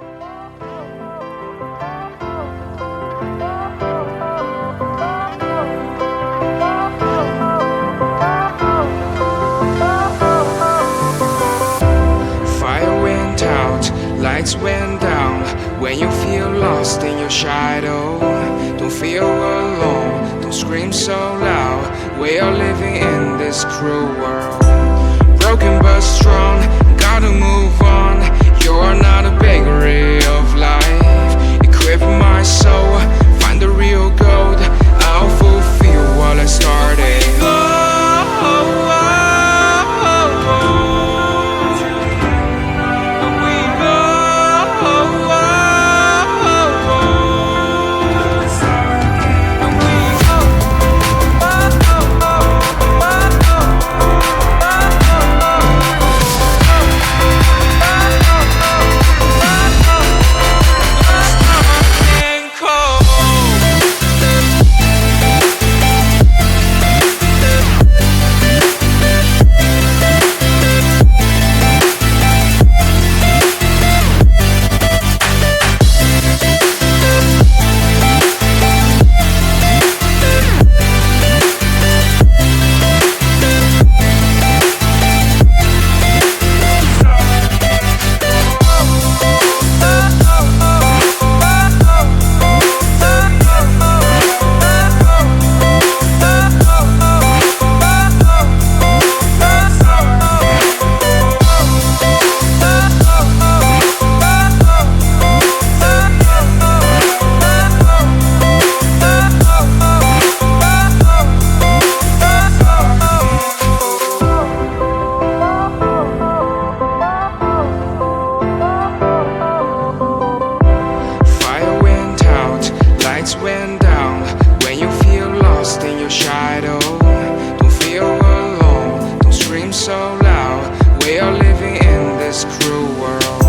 Fire went out, lights went down. When you feel lost in your shadow, don't feel alone, don't scream so loud. We are living in this cruel world, broken but strong, gotta move on. You're not a bakery of life. Equip my soul, find the real gold. I'll fulfill what I started. Lights went down. When you feel lost in your shadow, don't feel alone, don't scream so loud. We are living in this cruel world.